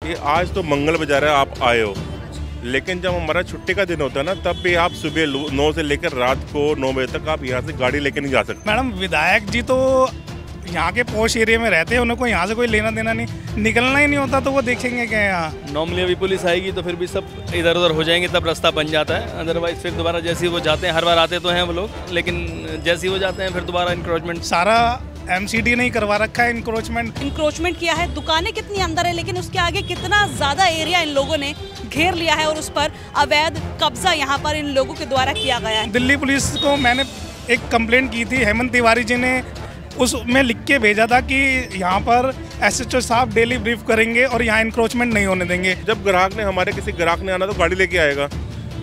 ये आज तो मंगल बाजार है, आप आए हो, लेकिन जब हमारा छुट्टी का दिन होता है ना, तब भी आप सुबह 9 से लेकर रात को 9 बजे तक आप यहाँ से गाड़ी लेके नहीं जा सकते। मैडम, विधायक जी तो यहाँ के पॉश एरिया में रहते हैं, उनको यहाँ से कोई लेना देना नहीं, निकलना ही नहीं होता तो वो देखेंगे क्या यहाँ। नॉर्मली अभी पुलिस आएगी तो फिर भी सब इधर उधर हो जाएंगे, तब रास्ता बन जाता है। अदरवाइज फिर दोबारा जैसे ही वो जाते हैं, हर बार आते तो हैं वो लोग, लेकिन जैसे ही वो जाते हैं फिर दोबारा इंक्रोचमेंट। सारा एमसीडी नहीं करवा रखा है, इंक्रोचमेंट किया है। दुकानें कितनी अंदर है, लेकिन उसके आगे कितना ज्यादा एरिया इन लोगों ने घेर लिया है और उस पर अवैध कब्जा यहाँ पर इन लोगों के द्वारा किया गया है। दिल्ली पुलिस को मैंने एक कंप्लेंट की थी, हेमंत तिवारी जी ने उसमें लिख के भेजा था कि यहाँ पर एसएचओ साहब डेली ब्रीफ करेंगे और यहाँ इंक्रोचमेंट नहीं होने देंगे। जब ग्राहक ने, हमारे किसी ग्राहक ने आना तो गाड़ी लेके आएगा,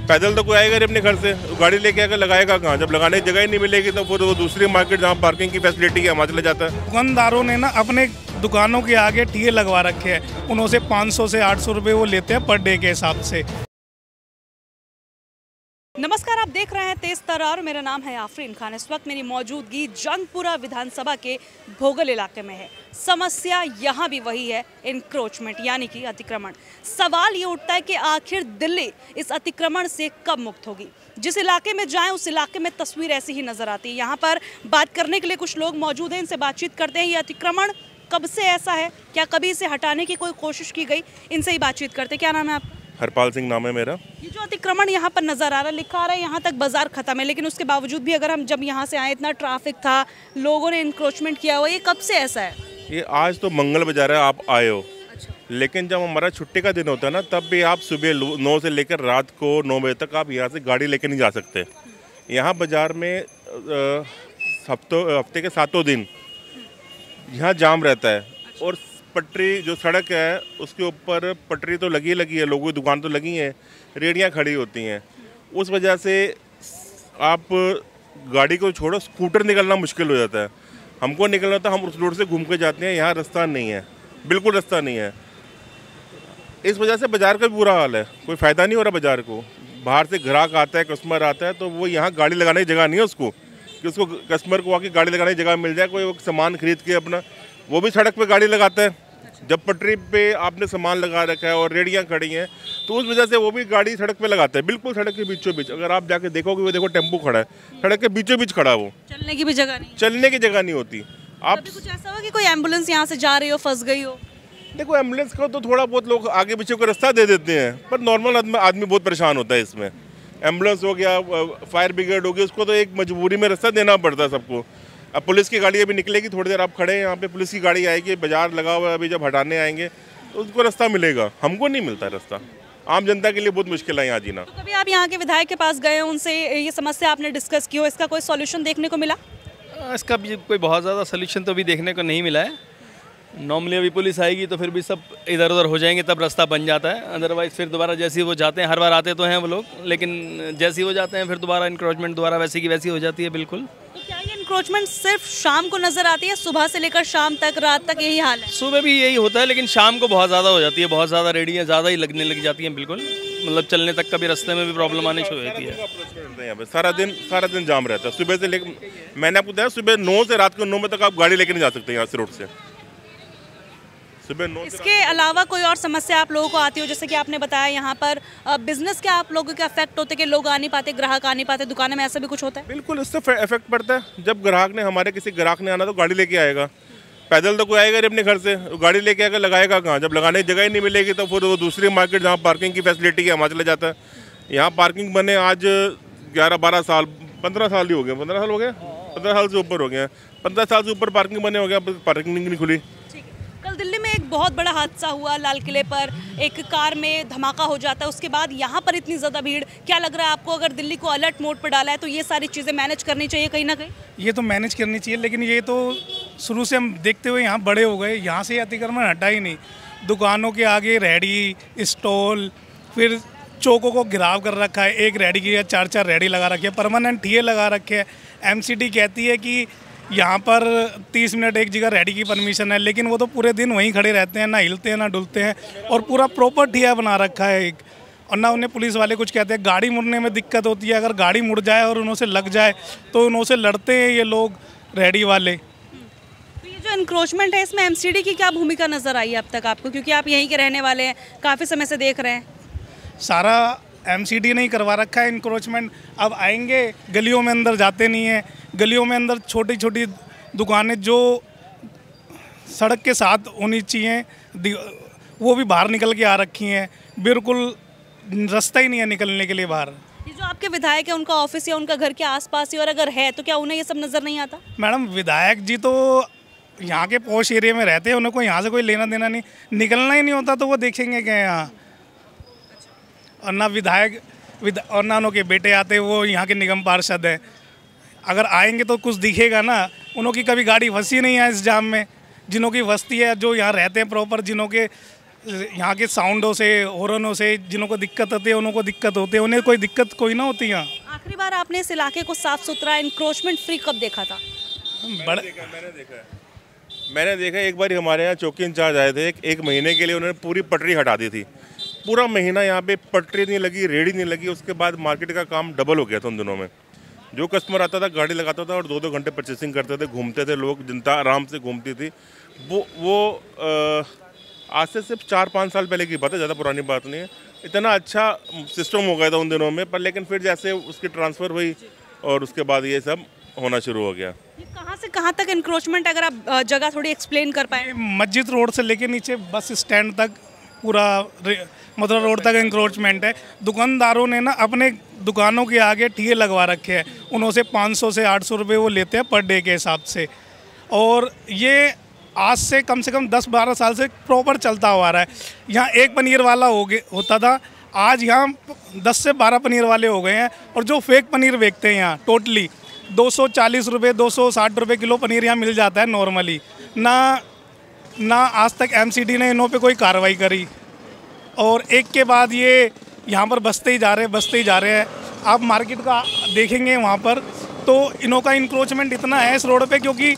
पैदल तो कोई आएगा नहीं अपने घर से, गाड़ी लेके आकर लगाएगा कहाँ? जब लगाने की जगह ही नहीं मिलेगी तो फिर वो दूसरी मार्केट जहाँ पार्किंग की फैसिलिटी है वहाँ चला जाता है। दुकानदारों ने ना अपने दुकानों के आगे टीए लगवा रखे हैं, उन्हों से 500 से 800 रुपये वो लेते हैं पर डे के हिसाब से। नमस्कार, आप देख रहे हैं तेज तर्रार। मेरा नाम है आफरीन खान। इस वक्त मेरी मौजूदगी जंगपुरा विधानसभा के भोगल इलाके में है। समस्या यहाँ भी वही है, इंक्रोचमेंट यानी कि अतिक्रमण। सवाल ये उठता है कि आखिर दिल्ली इस अतिक्रमण से कब मुक्त होगी? जिस इलाके में जाएं उस इलाके में तस्वीर ऐसी ही नजर आती है। यहाँ पर बात करने के लिए कुछ लोग मौजूद हैं, इनसे बातचीत करते हैं। ये अतिक्रमण कब से ऐसा है, क्या कभी इसे हटाने की कोई कोशिश की गई? इनसे ही बातचीत करते। क्या नाम है आपका? हरपाल सिंह नाम है मेरा। ये जो अतिक्रमण यहाँ पर नजर आ रहा है, लिखा आ रहा है यहाँ तक बाजार खत्म है, लेकिन उसके बावजूद भी अगर हम जब यहाँ से आए, इतना ट्रैफिक था, लोगों ने इंक्रोचमेंट किया हुआ, ये कब से ऐसा है? ये आज तो मंगल बाजार है, आप आए हो, लेकिन जब हमारा छुट्टी का दिन होता है ना, तब भी आप सुबह 9 से लेकर रात को 9 बजे तक आप यहाँ से गाड़ी लेके नहीं जा सकते। यहाँ बाजार में हफ्ते के 7 दिन यहाँ जाम रहता है, और पटरी जो सड़क है उसके ऊपर पटरी तो लगी है, लोगों की दुकान तो लगी है, रेहड़ियाँ खड़ी होती हैं। उस वजह से आप गाड़ी को छोड़ो, स्कूटर निकलना मुश्किल हो जाता है। हमको निकलना था, हम उस रोड से घूम के जाते हैं, यहाँ रास्ता नहीं है, बिल्कुल रास्ता नहीं है। इस वजह से बाज़ार का भी बुरा हाल है, कोई फ़ायदा नहीं हो रहा बाज़ार को। बाहर से ग्राहक आता है, कस्टमर आता है, तो वो यहाँ गाड़ी लगाने की जगह नहीं है उसको, कि उसको कस्टमर को आके गाड़ी लगाने की जगह मिल जाए। कोई सामान खरीद के अपना, वो भी सड़क पे गाड़ी लगाता है। जब पटरी पे आपने सामान लगा रखा है और रेहड़ियाँ खड़ी हैं, तो उस वजह से वो भी गाड़ी सड़क पे लगाता है, बिल्कुल सड़क के बीचों बीच। अगर आप जाके देखोगे, वो देखो टेम्पो खड़ा है, सड़क के बीचों बीच खड़ा, वो चलने की भी जगह नहीं, चलने की जगह नहीं होती। आप कुछ ऐसा हो कि कोई एम्बुलेंस यहाँ से जा रही हो, फंस गई हो? देखो, एम्बुलेंस को तो थोड़ा बहुत लोग आगे पीछे को रास्ता दे देते हैं, पर नॉर्मल आदमी बहुत परेशान होता है इसमें। एम्बुलेंस हो गया, फायर ब्रिगेड हो गई, उसको तो एक मजबूरी में रास्ता देना पड़ता है सबको। अब पुलिस की गाड़ी अभी निकलेगी, थोड़ी देर आप खड़े हैं यहाँ पे, पुलिस की गाड़ी आएगी, बाजार लगा हुआ है, अभी जब हटाने आएंगे तो उसको रास्ता मिलेगा, हमको नहीं मिलता रास्ता। आम जनता के लिए बहुत मुश्किल है यहाँ जीना। तो कभी आप यहाँ के विधायक के पास गए, उनसे ये समस्या आपने डिस्कस की हो, इसका कोई सॉल्यूशन देखने को मिला? इसका भी कोई बहुत ज़्यादा सोल्यूशन तो अभी देखने को नहीं मिला है। नॉर्मली अभी पुलिस आएगी तो फिर भी सब इधर उधर हो जाएंगे, तब रास्ता बन जाता है। अदरवाइज फिर दोबारा जैसे ही वो जाते हैं, हर बार आते तो हैं वो लोग, लेकिन जैसे ही वो जाते हैं फिर दोबारा इंक्रोचमेंट दोबारा वैसी की वैसी हो जाती है। बिल्कुल। तो क्या ये इंक्रोचमेंट सिर्फ शाम को नजर आती है, सुबह से लेकर शाम तक, रात तक यही हाल है? सुबह भी यही होता है, लेकिन शाम को बहुत ज़्यादा हो जाती है, बहुत ज़्यादा रेहड़ियाँ ज़्यादा ही लगने लग जाती हैं। बिल्कुल, मतलब चलने तक का भी रास्ते में भी प्रॉब्लम आनी शुरू होती है। यहाँ पे सारा दिन जाम रहता है, सुबह से लेकर, मैंने आपको बताया, सुबह 9 से रात को 9 बजे तक आप गाड़ी लेके नहीं जा सकते यहाँ से, रोड से सुबह 9। इसके अलावा कोई और समस्या आप लोगों को आती हो? जैसे कि आपने बताया यहाँ पर बिजनेस के आप लोगों के अफेक्ट होते, कि लोग आ नहीं पाते, ग्राहक आ नहीं पाते दुकान में, ऐसा भी कुछ होता है? बिल्कुल, इससे इफेक्ट पड़ता है। जब ग्राहक ने, हमारे किसी ग्राहक ने आना तो गाड़ी लेके आएगा, पैदल तो कोई आएगा नहीं अपने घर से, गाड़ी लेके आकर लगाएगा कहाँ? जब लगाने की जगह ही नहीं मिलेगी तो फिर वो दूसरी मार्केट जहाँ पार्किंग की फैसिलिटी है वहाँ चला जाता है। यहाँ पार्किंग बने आज 11-12 साल, 15 साल ही हो गए, 15 साल हो गए, 15 साल से ऊपर हो गए, 15 साल से ऊपर पार्किंग बने हो गया, पार्किंग नहीं खुली। कल दिल्ली में एक बहुत बड़ा हादसा हुआ, लाल किले पर एक कार में धमाका हो जाता है, उसके बाद यहाँ पर इतनी ज़्यादा भीड़। क्या लग रहा है आपको, अगर दिल्ली को अलर्ट मोड पर डाला है तो ये सारी चीज़ें मैनेज करनी चाहिए कहीं ना कहीं? ये तो मैनेज करनी चाहिए, लेकिन ये तो शुरू से हम देखते हुए यहाँ बड़े हो गए, यहाँ से अतिक्रमण हटा ही नहीं। दुकानों के आगे रेहड़ी, स्टॉल, फिर चौकों को घिराव कर रखा है, एक रेहड़ी की 4-4 रेहड़ी लगा रखी है, परमानेंट ठिये लगा रखे हैं। एमसीडी कहती है कि यहाँ पर 30 मिनट एक जगह रेहड़ी की परमिशन है, लेकिन वो तो पूरे दिन वहीं खड़े रहते हैं, ना हिलते हैं ना डुलते हैं, और पूरा प्रॉपर ठिया बना रखा है एक। और ना उन्हें पुलिस वाले कुछ कहते हैं। गाड़ी मुड़ने में दिक्कत होती है, अगर गाड़ी मुड़ जाए और उन्हों से लग जाए तो उन्हों से लड़ते हैं ये लोग रेहड़ी वाले। तो ये जो इंक्रोचमेंट है इसमें एमसीडी की क्या भूमिका नजर आई है अब तक आपको, क्योंकि आप यहीं के रहने वाले हैं, काफ़ी समय से देख रहे हैं? सारा एमसीडी नहीं करवा रखा है इंक्रोचमेंट। अब आएंगे, गलियों में अंदर जाते नहीं हैं, गलियों में अंदर छोटी छोटी दुकानें जो सड़क के साथ होनी चाहिए वो भी बाहर निकल के आ रखी हैं, बिल्कुल रास्ता ही नहीं है निकलने के लिए बाहर। ये जो आपके विधायक है उनका ऑफिस या उनका घर के आसपास ही, और अगर है तो क्या उन्हें ये सब नज़र नहीं आता? मैडम विधायक जी तो यहाँ के पॉश एरिया में रहते हैं, उन्हें कोई यहाँ से कोई लेना देना नहीं, निकलना ही नहीं होता तो वो देखेंगे क्या यहाँ। और ना विधायक और ना उनके बेटे आते, वो यहाँ के निगम पार्षद है। अगर आएंगे तो कुछ दिखेगा ना, उनकी कभी गाड़ी फंसी नहीं है इस जाम में। जिनों की बस्ती है, जो यहाँ रहते हैं प्रॉपर, जिनों के यहाँ के साउंडों से, हॉर्नों से जिनों को दिक्कत होती है, उनको दिक्कत होती है, उन्हें कोई दिक्कत कोई ना होती यहाँ। आखिरी बार आपने इस इलाके को साफ सुथरा इंक्रोचमेंट फ्री कब देखा था? मैंने देखा एक बार हमारे यहाँ चौकी इंचार्ज आए थे, एक महीने के लिए उन्होंने पूरी पटरी हटा दी थी। पूरा महीना यहाँ पे पटरी नहीं लगी, रेडी नहीं लगी। उसके बाद मार्केट का काम डबल हो गया था उन दिनों में। जो कस्टमर आता था गाड़ी लगाता था और 2-2 घंटे परचेसिंग करते थे, घूमते थे लोग, जनता आराम से घूमती थी। वो आज से सिर्फ 4-5 साल पहले की बात है, ज़्यादा पुरानी बात नहीं है। इतना अच्छा सिस्टम हो गया था उन दिनों में, पर लेकिन फिर जैसे उसकी ट्रांसफ़र हुई और उसके बाद ये सब होना शुरू हो गया। ये कहाँ से कहाँ तक इंक्रोचमेंट, अगर आप जगह थोड़ी एक्सप्लेन कर पाए? मस्जिद रोड से लेके नीचे बस स्टैंड तक पूरा मथुरा रोड तक इंक्रोचमेंट है। दुकानदारों ने ना अपने दुकानों के आगे ठिये लगवा रखे हैं, उन्होंने 500 से 800 रुपये वो लेते हैं पर डे के हिसाब से। और ये आज से कम 10-12 साल से प्रॉपर चलता हुआ रहा है। यहाँ एक पनीर वाला होता था, आज यहाँ 10 से 12 पनीर वाले हो गए हैं। और जो फेक पनीर बेचते हैं यहाँ टोटली 240 रुपये 260 रुपये किलो पनीर यहाँ मिल जाता है नॉर्मली। ना आज तक एमसीडी ने इन्हों पे कोई कार्रवाई करी, और एक के बाद ये यहाँ पर बसते ही जा रहे हैं। आप मार्केट का देखेंगे वहाँ पर तो इन्हों का इंक्रोचमेंट इतना है इस रोड पे, क्योंकि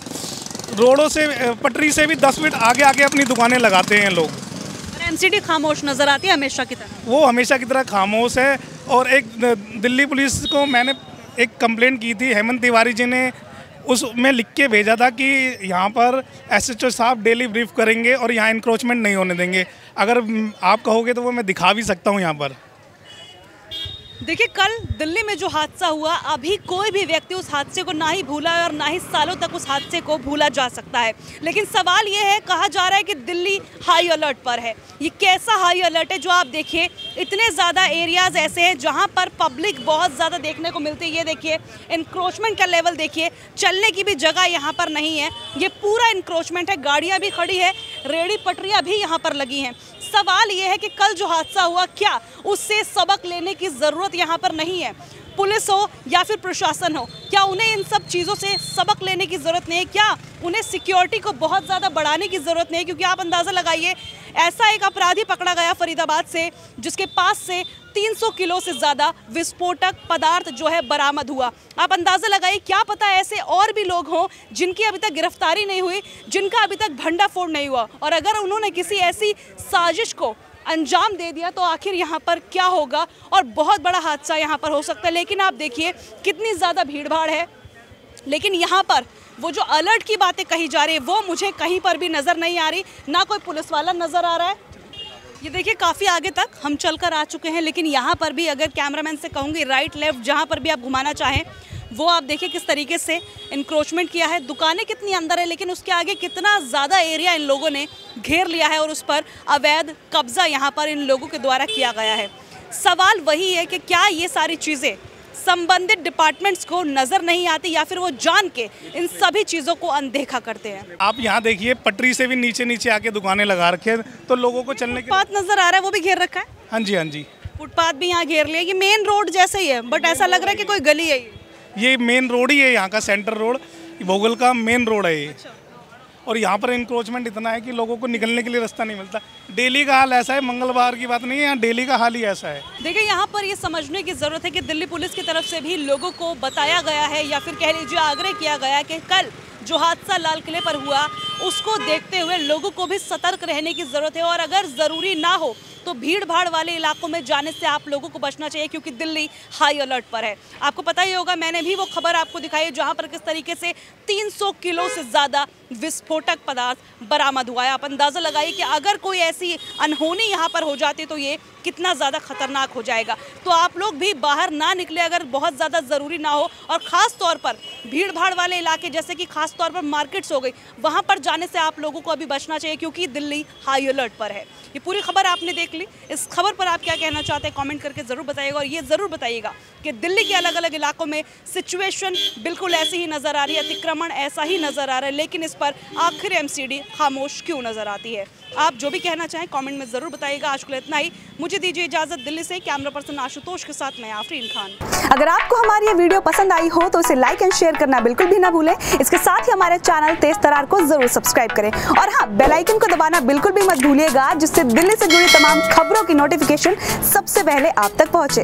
रोडों से, पटरी से भी 10 फीट आगे अपनी दुकानें लगाते हैं लोग। एमसीडी खामोश नजर आती है हमेशा की तरह? वो हमेशा की तरह खामोश है। और एक दिल्ली पुलिस को मैंने एक कंप्लेंट की थी, हेमंत तिवारी जी ने उसमें लिख के भेजा था कि यहाँ पर एसएचओ साहब डेली ब्रीफ करेंगे और यहाँ इंक्रोचमेंट नहीं होने देंगे। अगर आप कहोगे तो वो मैं दिखा भी सकता हूँ यहाँ पर। देखिए, कल दिल्ली में जो हादसा हुआ, अभी कोई भी व्यक्ति उस हादसे को ना ही भूला है और ना ही सालों तक उस हादसे को भूला जा सकता है। लेकिन सवाल ये है, कहा जा रहा है कि दिल्ली हाई अलर्ट पर है। ये कैसा हाई अलर्ट है? जो आप देखिए, इतने ज़्यादा एरियाज़ ऐसे हैं जहां पर पब्लिक बहुत ज़्यादा देखने को मिलती है। ये देखिए, इंक्रोचमेंट का लेवल देखिए, चलने की भी जगह यहाँ पर नहीं है। ये पूरा इंक्रोचमेंट है, गाड़ियाँ भी खड़ी है, रेहड़ी पटरियाँ भी यहाँ पर लगी हैं। सवाल ये है कि कल जो हादसा हुआ, क्या उससे सबक लेने की ज़रूरत यहाँ पर नहीं है? पुलिस हो या फिर प्रशासन हो, क्या उन्हें इन सब चीज़ों से सबक लेने की ज़रूरत नहीं है? क्या उन्हें सिक्योरिटी को बहुत ज़्यादा बढ़ाने की ज़रूरत नहीं है? क्योंकि आप अंदाज़ा लगाइए, ऐसा एक अपराधी पकड़ा गया फरीदाबाद से जिसके पास से 300 किलो से ज़्यादा विस्फोटक पदार्थ जो है बरामद हुआ। आप अंदाज़ा लगाइए, क्या पता ऐसे और भी लोग हों जिनकी अभी तक गिरफ्तारी नहीं हुई, जिनका अभी तक भंडाफोड़ नहीं हुआ। और अगर उन्होंने किसी ऐसी साजिश को अंजाम दे दिया तो आखिर यहाँ पर क्या होगा, और बहुत बड़ा हादसा यहाँ पर हो सकता है। लेकिन आप देखिए कितनी ज़्यादा भीड़ भाड़ है, लेकिन यहाँ पर वो जो अलर्ट की बातें कही जा रही है वो मुझे कहीं पर भी नज़र नहीं आ रही, ना कोई पुलिस वाला नज़र आ रहा है। ये देखिए, काफ़ी आगे तक हम चल कर आ चुके हैं, लेकिन यहाँ पर भी अगर कैमरामैन से कहूँगी राइट लेफ़्ट जहाँ पर भी आप घुमाना चाहें, वो आप देखिए किस तरीके से इंक्रोचमेंट किया है। दुकानें कितनी अंदर है, लेकिन उसके आगे कितना ज़्यादा एरिया इन लोगों ने घेर लिया है और उस पर अवैध कब्जा यहाँ पर इन लोगों के द्वारा किया गया है। सवाल वही है कि क्या ये सारी चीज़ें संबंधित डिपार्टमेंट्स को नज़र नहीं आती, या फिर वो जान के इन सभी चीज़ों को अनदेखा करते हैं? आप यहाँ देखिए, पटरी से भी नीचे आके दुकानें लगा रखे हैं, तो लोगों को चलने के फुटपाथ नज़र आ रहा है, वो भी घेर रखा है। हाँ जी, फुटपाथ भी यहाँ घेर लिया। ये मेन रोड जैसे ही है, बट ऐसा लग रहा है कि कोई गली है। ये मेन रोड ही है, यहाँ का सेंटर रोड, भोगल का मेन रोड है ये। और यहाँ पर इंक्रोचमेंट इतना है कि लोगों को निकलने के लिए रास्ता नहीं मिलता। डेली का हाल ऐसा है, मंगलवार की बात नहीं है, यहाँ डेली का हाल ही ऐसा है। देखिए, यहाँ पर ये समझने की ज़रूरत है कि दिल्ली पुलिस की तरफ से भी लोगों को बताया गया है, या फिर कह लीजिए आग्रह किया गया है कि कल जो हादसा लाल किले पर हुआ उसको देखते हुए लोगों को भी सतर्क रहने की ज़रूरत है और अगर ज़रूरी ना हो तो भीड़ भाड़ वाले इलाकों में जाने से आप लोगों को बचना चाहिए, क्योंकि दिल्ली हाई अलर्ट पर है। आपको पता ही होगा, मैंने भी वो खबर आपको दिखाई है जहां पर किस तरीके से 300 किलो से ज़्यादा विस्फोटक पदार्थ बरामद हुआ है। आप अंदाज़ा लगाइए कि अगर कोई ऐसी अनहोनी यहाँ पर हो जाती तो ये कितना ज़्यादा खतरनाक हो जाएगा। तो आप लोग भी बाहर ना निकले अगर बहुत ज़्यादा ज़रूरी ना हो, और ख़ास तौर पर भीड़ भाड़ वाले इलाके जैसे कि खास तौर पर मार्केट्स हो गई, वहाँ पर जाने से आप लोगों को अभी बचना चाहिए, क्योंकि दिल्ली हाई अलर्ट पर है। ये पूरी खबर आपने देख ली। इस खबर पर आप क्या कहना चाहते हैं कमेंट करके ज़रूर बताइएगा, और ये ज़रूर बताइएगा कि दिल्ली के अलग अलग इलाकों में सिचुएशन बिल्कुल ऐसी ही नज़र आ रही है, अतिक्रमण ऐसा ही नज़र आ रहा है, लेकिन इस पर आखिर एमसीडी खामोश क्यों नज़र आती है। आप जो भी कहना चाहें कमेंट में ज़रूर बताइएगा। आज के लिए इतना ही, मुझे दीजिए इजाज़त। दिल्ली से कैमरा पर्सन आशुतोष के साथ मैं आफरीन खान। अगर आपको हमारी ये वीडियो पसंद आई हो तो इसे लाइक एंड शेयर करना बिल्कुल भी ना भूलें। इसके साथ ही हमारे चैनल तेज तरार को जरूर सब्सक्राइब करें, और हाँ, बेल आइकन को दबाना बिल्कुल भी मत भूलिएगा, जिससे दिल्ली से जुड़ी तमाम खबरों की नोटिफिकेशन सबसे पहले आप तक पहुंचे।